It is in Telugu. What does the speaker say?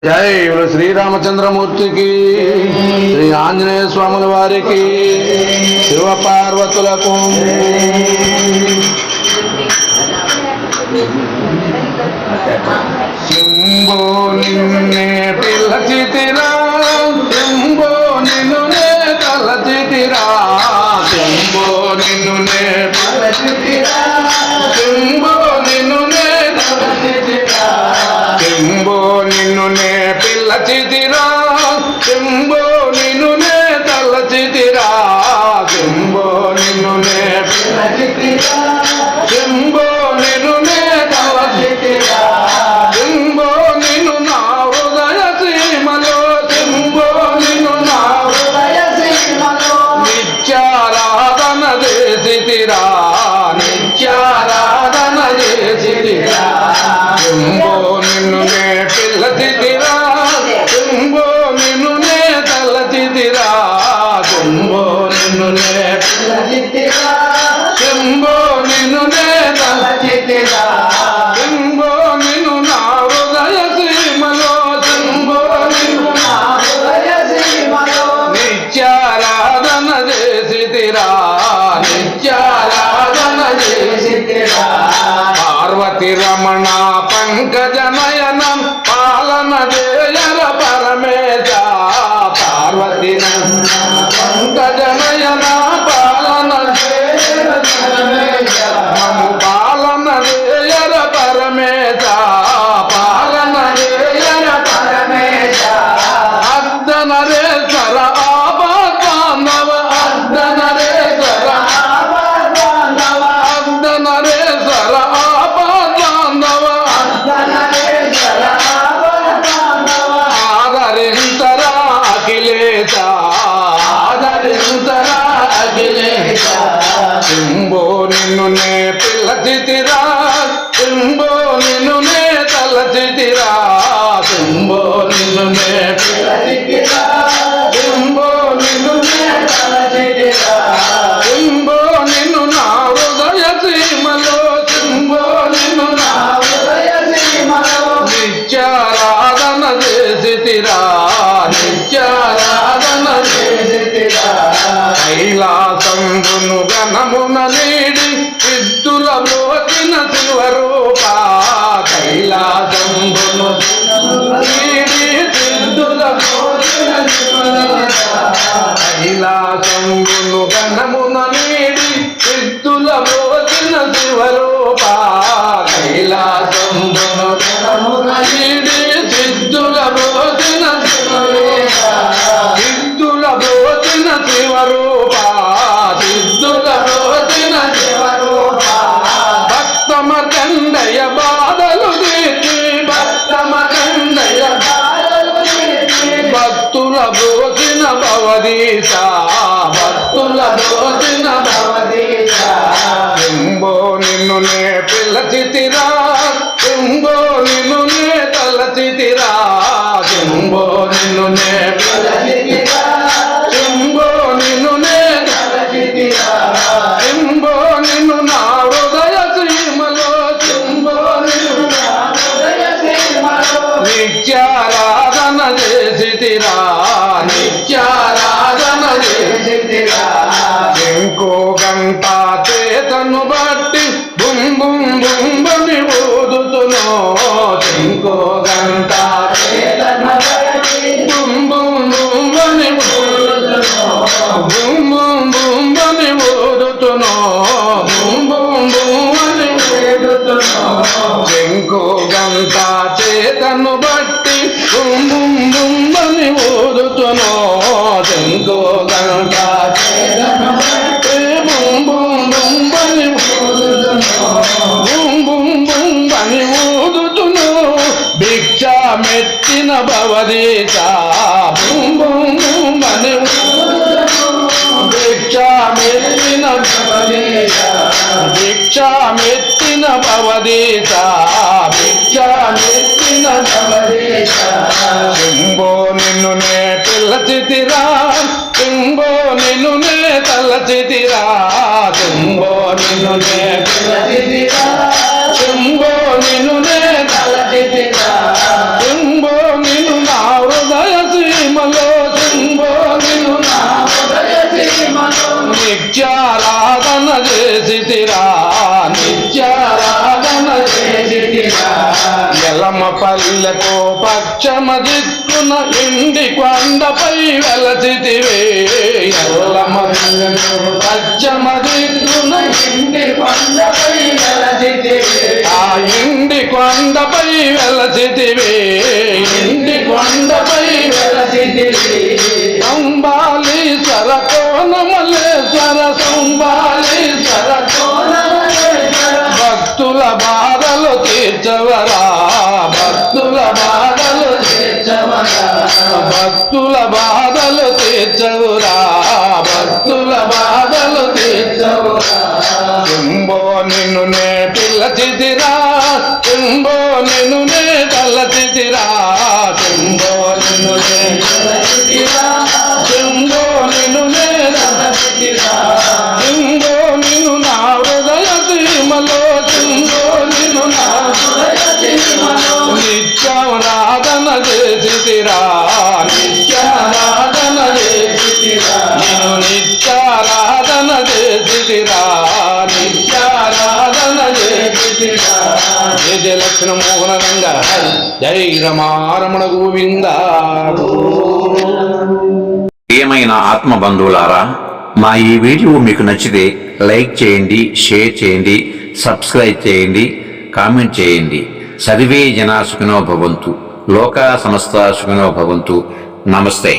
జై శ్రీరామచంద్రమూర్తికి, శ్రీ ఆంజనేయ స్వాముల వారికి, శివపార్వతులకు. శంభో నిన్నే పిలచితిరా, శంభో నిన్నునే తలచితిరా, శంభో నిన్నునే పిలచితిరా, శంభో నిన్నునే తలచితిరా, శంభో నిన్నునే పిలచితిరా, శంభో నిన్నునే తలచితిరా, శంభో నిన్నునే పిలచితిరా, శంభో నిన్నునే తలచితిరా, శంభో నిన్ను నా హృదయ సీమలో, శంభో నిన్ను నా హృదయ సీమలో నిత్యారాధన చేసితిరా, నిత్యారాధన చేసితిరా, శంభో నిన్నునే పిలచితిరా, శంభో నిన్నునే తలచితిరా, శంభో నిన్నునే పిలచితిరా, శంభో నిన్నునే తలచితిరా, శంభో నిన్ను నా హృదయ సీమలో, శంభో నిన్ను నా హృదయ సీమలో నిత్యారాధన చేసితిరా, నిత్యారాధన చేసితిరా, పార్వతి రమణ పంకజ నయనం పాలన జయర పరమేశ, పార్వతి పంకజ నయన పాలన జయర పరమేశ, మము పాలన జయర పరమేశ, పాలన జయర పరమేశ, అర్ధనరేశ్వర ఆపద్బాంధవ, అర్ధనరేశ్వర ఆపద్బాంధవ, అర్ధనరేశ్వర ఆపద్బాంధవ, అర్ధనరేశ్వర ఆపద్బాంధవ, ఆదరించరా అఖిలేశ, ఆదరించరా అఖిలేశ, శంభో నిన్నునే పిలచితిరా, శంభో నిన్నునే తలచితిరా, శంభో నిన్నునే పిలచితిరా, శంభో నిన్నునే తలచితిరా, శంభో నిన్ను నా హృదయ సీమలో, శంభో నిన్ను నా హృదయ సీమలో నిత్యారాధన చేసితిరా, నిత్యారాధన చేసితిరా, కైలాసంబును గణమున నీడి సిద్ధుల బ్రోచిన శివరూప, కైలాసంబును నీడి సిద్ధుల బ్రోచిన శివరూప, కైలాసంబును గణమున నీడి సిద్ధుల బ్రోచిన శివరూప, కైలాసంబును గణమున నీడి సిద్ధుల బ్రోచిన శివరూప, సిద్ధుల బ్రోచిన శివరూప, సిద్ధుల బ్రోచిన శివరూప, భక్తమకండయ బాధలు తీర్చి, భక్తమకండయ బాధలు తీర్చి, భక్తుల బ్రోచిన భవదీశ, భక్తుల బ్రోచిన భవదీశ, శంభో నిన్నునే పిలచితిరా, శంభో నిన్నునే తలచితిరా, శంభో నిన్నునే పిలచితిరా, శంభో నిన్నునే తలచితిరా, శంభో నిన్ను నా హృదయ సీమలో, శంభో నిన్ను నా హృదయ సీమలో నిత్యారాధన చేసితిరా, నిత్యారాధన చేసితిరా, శంఖో గంట చేతను బట్టి బుం బుం బుంబని ఊదుతునో, శంఖో గంట చేతను బట్టి బుం బుం బుంబని ఊదుతునో, బుం బుం బుంబని ఊదుతునో, బుం బుం బుంబని ఊదుతునో, శంఖో గంట చేతను బట్టి బుం బుం బుంబని ఊదుతునో, శంఖో గంట చేతను బట్టి బుం బుం బుంబని ఊదుతునో, బుం బుం బుంబని ఊదుతునో, భిక్షామెత్తిన భవదీశ, బుం బుం బుంబని ఊదుతునో, భిక్షామెత్తిన భవదీశ, భిక్షామెత్తిన భవదీశ, భిక్షామెత్తిన భవదీశ, శంభో నిన్నునే పిలచితిరా, శంభో నిన్నునే తలచితిరా, శంభో నిన్నునే పిలచితిరా, శంభో నిన్నునే తలచితిరా, శంభో నిన్ను పక్షమ దిక్కున ఇండి కొండపై వెలసితివే ఎల్లమ్మ పశ్చిమ దిక్కున ఇండి కొండపై వెలసితివే ఆ ఇండి కొండపై వెలసితివే ఇండి కొండపై వెలసితివే సంబాలి సరకోనమలేశ్వర సంబాలి సరకోనమలేశ్వర భక్తుల బాధలు తీర్చవరా భక్తుల బాధలు తీర్చవరా భక్తుల బాధలు తీర్చవురా భక్తుల బాధలు తీర్చవురా తుంబో నిన్ను నే పిల్లచితిరా తుంబో నిన్ను నే తలచితిరా తుంబో నిన్ను నే తలచితిరా తుంబో నిన్ను నే తలచితిరా తుంబో నిన్ను నా హృదయ సీమలో తుంబో నిన్ను నా హృదయ సీమలో నిత్యారాధన చేసితిరా నిత్యారాధన చేసితిరా నిన్ను నిత్యారాధన చేసితిరా నిత్యారాధన చేసితిరా జయ జయ లక్ష్మణ మోహన రంగ జై రమారమణ గోవింద. ప్రియమైన ఆత్మ బంధువులారా, మా ఈ వీడియో మీకు నచ్చితే లైక్ చేయండి, షేర్ చేయండి, సబ్స్క్రైబ్ చేయండి, కామెంట్ చేయండి. సర్వే జనా సుఖినో భవంతు, లోకా సమస్త సుఖినో భవంతు. నమస్తే.